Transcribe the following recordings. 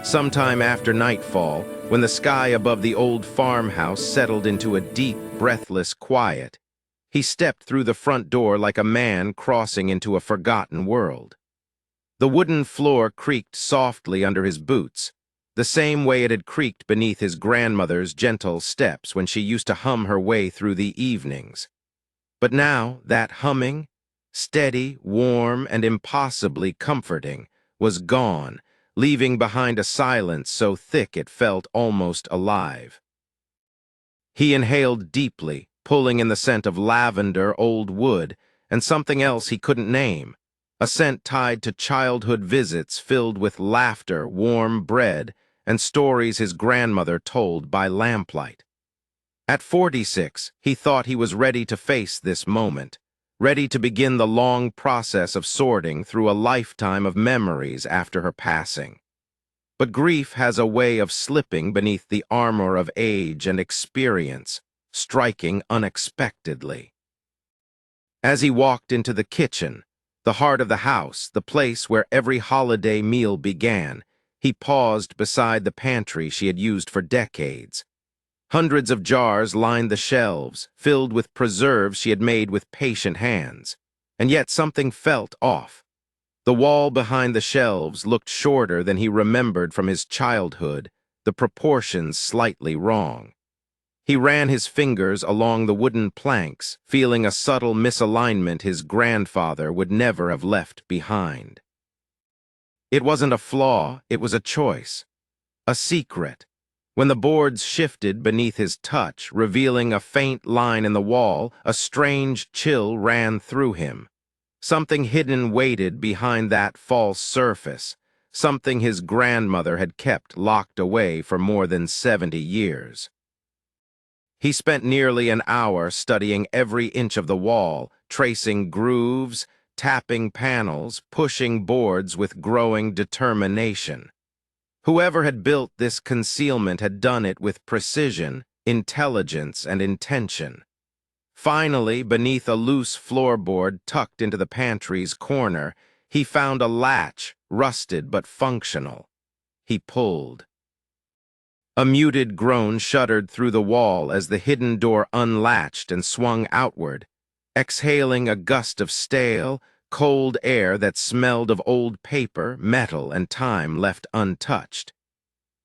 Sometime after nightfall, when the sky above the old farmhouse settled into a deep, breathless quiet, he stepped through the front door like a man crossing into a forgotten world. The wooden floor creaked softly under his boots, the same way it had creaked beneath his grandmother's gentle steps when she used to hum her way through the evenings. But now that humming, steady, warm, and impossibly comforting, was gone, leaving behind a silence so thick it felt almost alive. He inhaled deeply, pulling in the scent of lavender, old wood, and something else he couldn't name, a scent tied to childhood visits filled with laughter, warm bread, and stories his grandmother told by lamplight. At 46, he thought he was ready to face this moment, ready to begin the long process of sorting through a lifetime of memories after her passing. But grief has a way of slipping beneath the armor of age and experience, striking unexpectedly. As he walked into the kitchen, the heart of the house, the place where every holiday meal began, he paused beside the pantry she had used for decades. Hundreds of jars lined the shelves, filled with preserves she had made with patient hands. And yet something felt off. The wall behind the shelves looked shorter than he remembered from his childhood, the proportions slightly wrong. He ran his fingers along the wooden planks, feeling a subtle misalignment his grandfather would never have left behind. It wasn't a flaw, it was a choice, a secret. When the boards shifted beneath his touch, revealing a faint line in the wall, a strange chill ran through him. Something hidden waited behind that false surface, something his grandmother had kept locked away for more than 70 years. He spent nearly an hour studying every inch of the wall, tracing grooves, tapping panels, pushing boards with growing determination. Whoever had built this concealment had done it with precision, intelligence, and intention. Finally, beneath a loose floorboard tucked into the pantry's corner, he found a latch, rusted but functional. He pulled. A muted groan shuddered through the wall as the hidden door unlatched and swung outward, exhaling a gust of stale, cold air that smelled of old paper, metal, and time left untouched.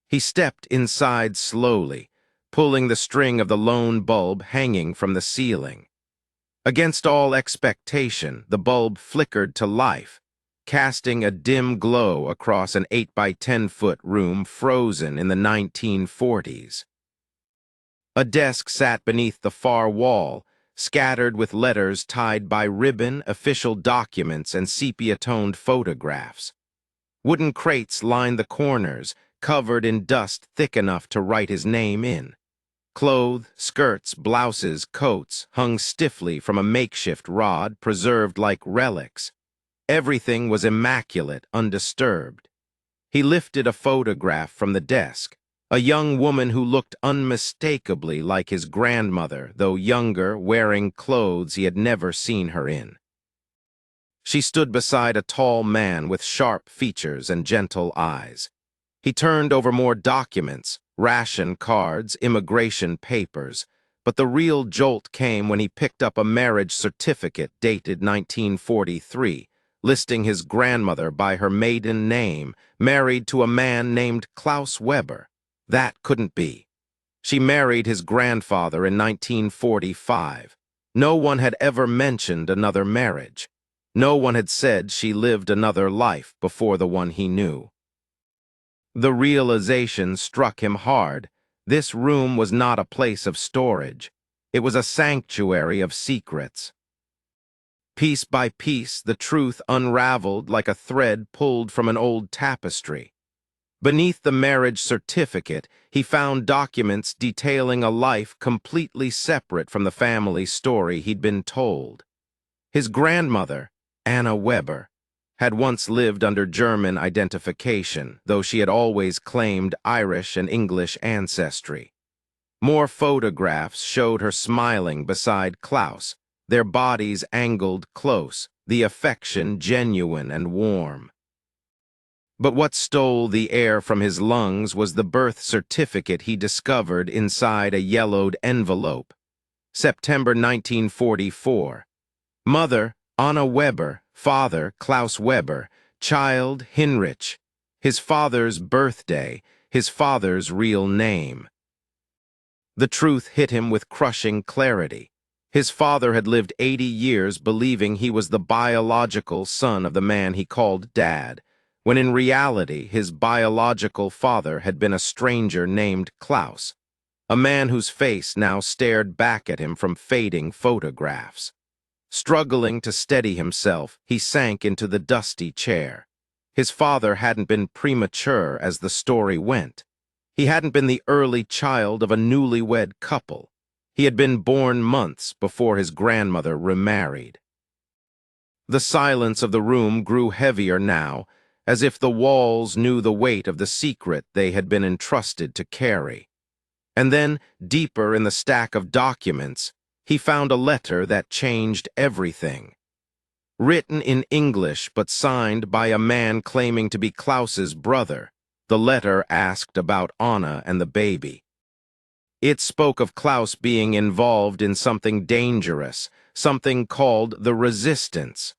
He stepped inside slowly, pulling the string of the lone bulb hanging from the ceiling. Against all expectation, the bulb flickered to life, casting a dim glow across an 8 by 10 foot room frozen in the 1940s. A desk sat beneath the far wall, scattered with letters tied by ribbon, official documents, and sepia-toned photographs. Wooden crates lined the corners, covered in dust thick enough to write his name in. Clothes, skirts, blouses, coats hung stiffly from a makeshift rod, preserved like relics. Everything was immaculate, undisturbed. He lifted a photograph from the desk, a young woman who looked unmistakably like his grandmother, though younger, wearing clothes he had never seen her in. She stood beside a tall man with sharp features and gentle eyes. He turned over more documents, ration cards, immigration papers, but the real jolt came when he picked up a marriage certificate dated 1943, listing his grandmother by her maiden name, married to a man named Klaus Weber. That couldn't be. She married his grandfather in 1945. No one had ever mentioned another marriage. No one had said she lived another life before the one he knew. The realization struck him hard. This room was not a place of storage. It was a sanctuary of secrets. Piece by piece, the truth unraveled like a thread pulled from an old tapestry. Beneath the marriage certificate, he found documents detailing a life completely separate from the family story he'd been told. His grandmother, Anna Weber, had once lived under German identification, though she had always claimed Irish and English ancestry. More photographs showed her smiling beside Klaus, their bodies angled close, the affection genuine and warm. But what stole the air from his lungs was the birth certificate he discovered inside a yellowed envelope. September 1944. Mother, Anna Weber. Father, Klaus Weber. Child, Hinrich. His father's birthday, his father's real name. The truth hit him with crushing clarity. His father had lived 80 years believing he was the biological son of the man he called Dad, when in reality his biological father had been a stranger named Klaus, a man whose face now stared back at him from fading photographs. Struggling to steady himself, he sank into the dusty chair. His father hadn't been premature as the story went. He hadn't been the early child of a newlywed couple. He had been born months before his grandmother remarried. The silence of the room grew heavier now, as if the walls knew the weight of the secret they had been entrusted to carry. And then, deeper in the stack of documents, he found a letter that changed everything. Written in English but signed by a man claiming to be Klaus's brother, the letter asked about Anna and the baby. It spoke of Klaus being involved in something dangerous, something called the resistance.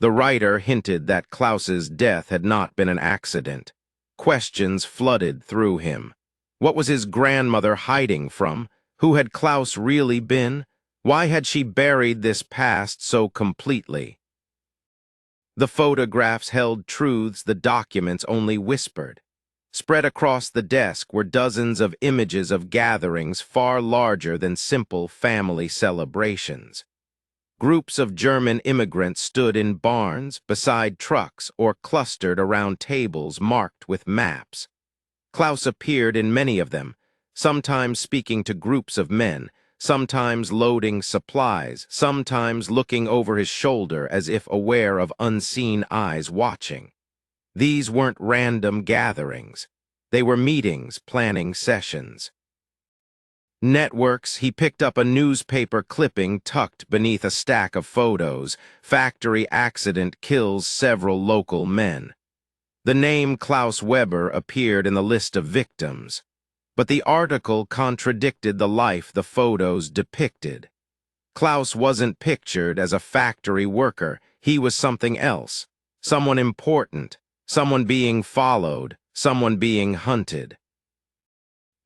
The writer hinted that Klaus's death had not been an accident. Questions flooded through him. What was his grandmother hiding from? Who had Klaus really been? Why had she buried this past so completely? The photographs held truths the documents only whispered. Spread across the desk were dozens of images of gatherings far larger than simple family celebrations. Groups of German immigrants stood in barns, beside trucks, or clustered around tables marked with maps. Klaus appeared in many of them, sometimes speaking to groups of men, sometimes loading supplies, sometimes looking over his shoulder as if aware of unseen eyes watching. These weren't random gatherings. They were meetings, planning sessions. Networks, he picked up a newspaper clipping tucked beneath a stack of photos. Factory accident kills several local men. The name Klaus Weber appeared in the list of victims, but the article contradicted the life the photos depicted. Klaus wasn't pictured as a factory worker. He was something else, someone important, someone being followed, someone being hunted.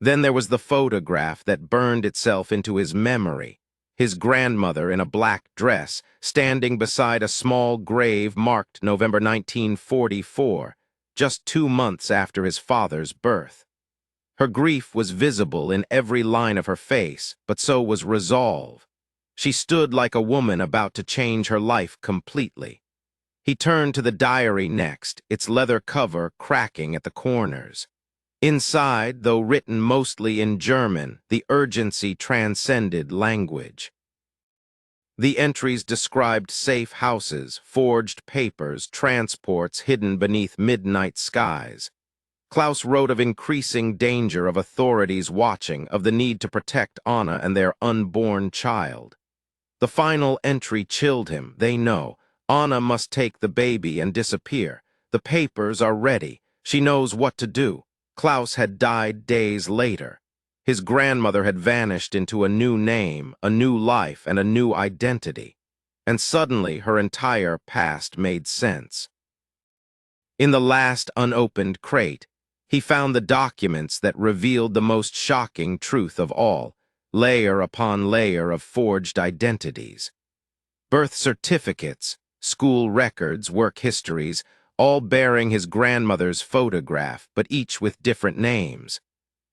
Then there was the photograph that burned itself into his memory, his grandmother in a black dress, standing beside a small grave marked November 1944, just 2 months after his father's birth. Her grief was visible in every line of her face, but so was resolve. She stood like a woman about to change her life completely. He turned to the diary next, its leather cover cracking at the corners. Inside, though written mostly in German, the urgency transcended language. The entries described safe houses, forged papers, transports hidden beneath midnight skies. Klaus wrote of increasing danger, of authorities watching, of the need to protect Anna and their unborn child. The final entry chilled him. They know. Anna must take the baby and disappear. The papers are ready. She knows what to do. Klaus had died days later. His grandmother had vanished into a new name, a new life, and a new identity. And suddenly her entire past made sense. In the last unopened crate, he found the documents that revealed the most shocking truth of all, layer upon layer of forged identities. Birth certificates, school records, work histories, all bearing his grandmother's photograph, but each with different names.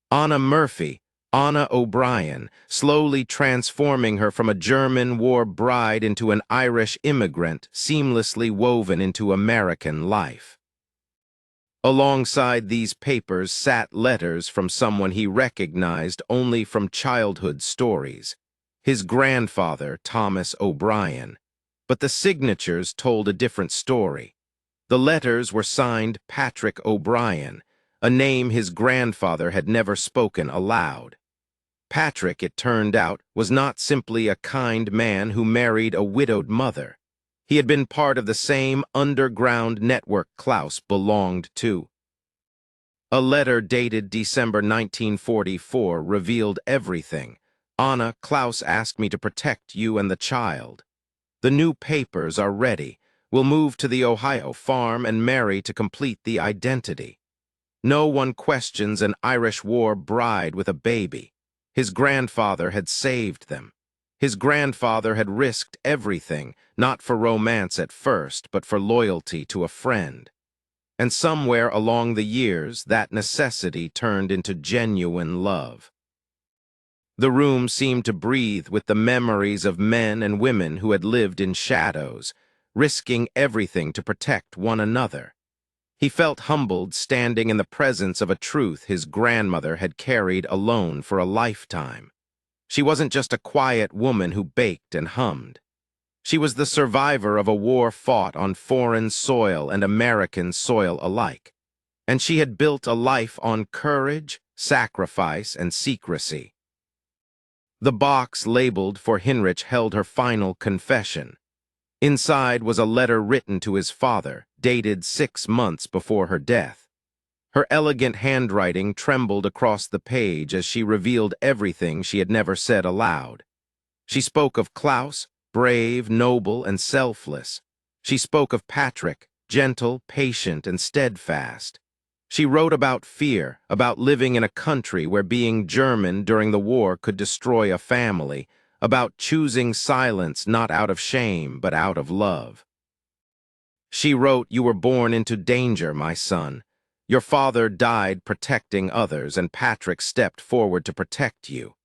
Anna Murphy, Anna O'Brien, slowly transforming her from a German war bride into an Irish immigrant, seamlessly woven into American life. Alongside these papers sat letters from someone he recognized only from childhood stories, his grandfather, Thomas O'Brien. But the signatures told a different story. The letters were signed Patrick O'Brien, a name his grandfather had never spoken aloud. Patrick, it turned out, was not simply a kind man who married a widowed mother. He had been part of the same underground network Klaus belonged to. A letter dated December 1944 revealed everything. Anna, Klaus asked me to protect you and the child. The new papers are ready. We'll move to the Ohio farm and marry to complete the identity. No one questions an Irish war bride with a baby. His grandfather had saved them. His grandfather had risked everything, not for romance at first, but for loyalty to a friend. And somewhere along the years, that necessity turned into genuine love. The room seemed to breathe with the memories of men and women who had lived in shadows, risking everything to protect one another. He felt humbled standing in the presence of a truth his grandmother had carried alone for a lifetime. She wasn't just a quiet woman who baked and hummed. She was the survivor of a war fought on foreign soil and American soil alike. And she had built a life on courage, sacrifice, and secrecy. The box labeled for Heinrich held her final confession. Inside was a letter written to his father, dated 6 months before her death. Her elegant handwriting trembled across the page as she revealed everything she had never said aloud. She spoke of Klaus, brave, noble, and selfless. She spoke of Patrick, gentle, patient, and steadfast. She wrote about fear, about living in a country where being German during the war could destroy a family, about choosing silence not out of shame, but out of love. She wrote, "You were born into danger, my son. Your father died protecting others, and Patrick stepped forward to protect you.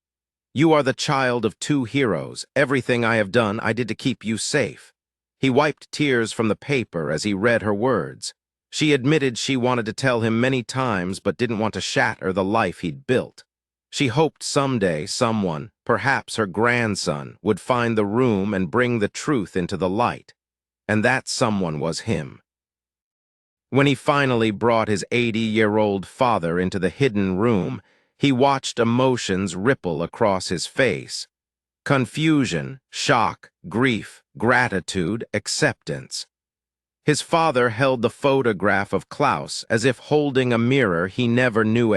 You are the child of 2 heroes. Everything I have done, I did to keep you safe." He wiped tears from the paper as he read her words. She admitted she wanted to tell him many times but didn't want to shatter the life he'd built. She hoped someday someone, perhaps her grandson, would find the room and bring the truth into the light. And that someone was him. When he finally brought his 80-year-old father into the hidden room, he watched emotions ripple across his face. Confusion, shock, grief, gratitude, acceptance. His father held the photograph of Klaus as if holding a mirror he never knew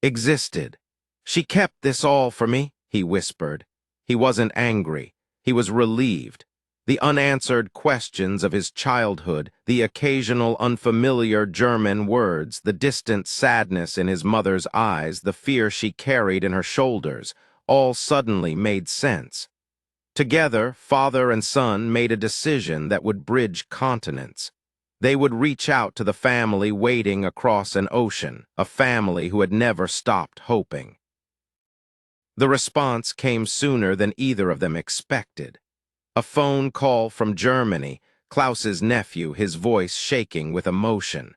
existed. "She kept this all for me," he whispered. He wasn't angry. He was relieved. The unanswered questions of his childhood, the occasional unfamiliar German words, the distant sadness in his mother's eyes, the fear she carried in her shoulders, all suddenly made sense. Together, father and son made a decision that would bridge continents. They would reach out to the family waiting across an ocean, a family who had never stopped hoping. The response came sooner than either of them expected. A phone call from Germany, Klaus's nephew, his voice shaking with emotion.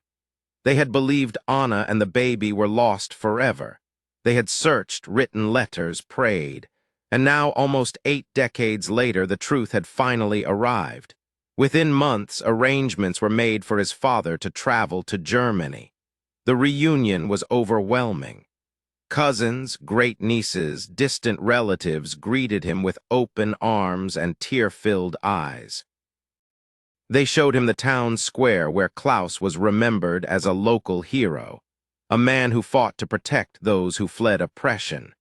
They had believed Anna and the baby were lost forever. They had searched, written letters, prayed. And now, almost 8 decades later, the truth had finally arrived. Within months, arrangements were made for his father to travel to Germany. The reunion was overwhelming. Cousins, great-nieces, distant relatives greeted him with open arms and tear-filled eyes. They showed him the town square where Klaus was remembered as a local hero, a man who fought to protect those who fled oppression.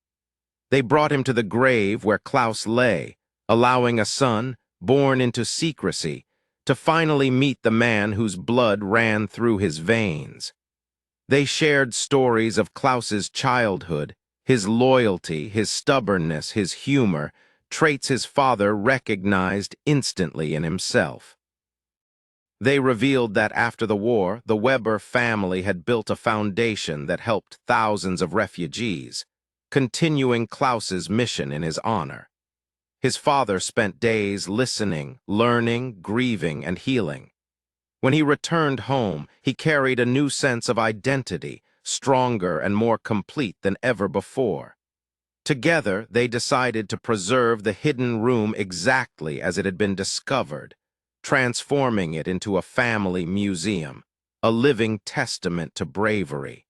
They brought him to the grave where Klaus lay, allowing a son, born into secrecy, to finally meet the man whose blood ran through his veins. They shared stories of Klaus's childhood, his loyalty, his stubbornness, his humor, traits his father recognized instantly in himself. They revealed that after the war, the Weber family had built a foundation that helped thousands of refugees, continuing Klaus's mission in his honor. His father spent days listening, learning, grieving, and healing. When he returned home, he carried a new sense of identity, stronger and more complete than ever before. Together, they decided to preserve the hidden room exactly as it had been discovered, transforming it into a family museum, a living testament to bravery.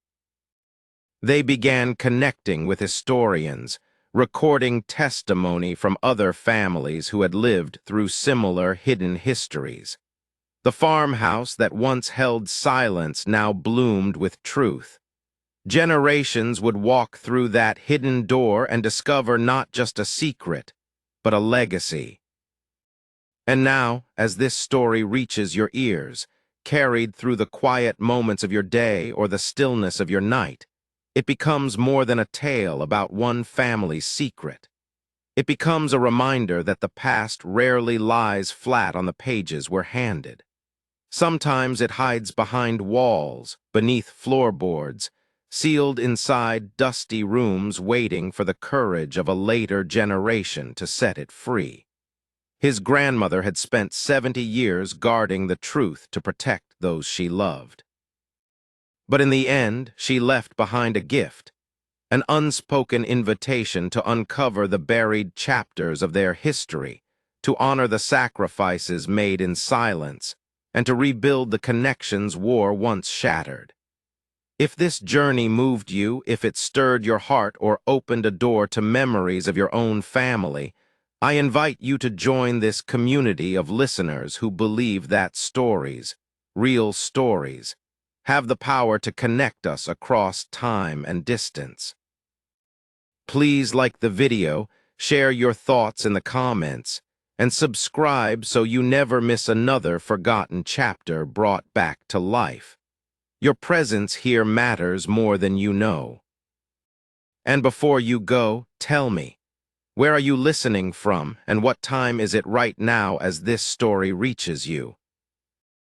They began connecting with historians, recording testimony from other families who had lived through similar hidden histories. The farmhouse that once held silence now bloomed with truth. Generations would walk through that hidden door and discover not just a secret, but a legacy. And now, as this story reaches your ears, carried through the quiet moments of your day or the stillness of your night, it becomes more than a tale about one family's secret. It becomes a reminder that the past rarely lies flat on the pages we're handed. Sometimes it hides behind walls, beneath floorboards, sealed inside dusty rooms waiting for the courage of a later generation to set it free. His grandmother had spent 70 years guarding the truth to protect those she loved. But in the end, she left behind a gift, an unspoken invitation to uncover the buried chapters of their history, to honor the sacrifices made in silence, and to rebuild the connections war once shattered. If this journey moved you, if it stirred your heart or opened a door to memories of your own family, I invite you to join this community of listeners who believe that stories, real stories, have the power to connect us across time and distance. Please like the video, share your thoughts in the comments, and subscribe so you never miss another forgotten chapter brought back to life. Your presence here matters more than you know. And before you go, tell me, where are you listening from, and what time is it right now as this story reaches you?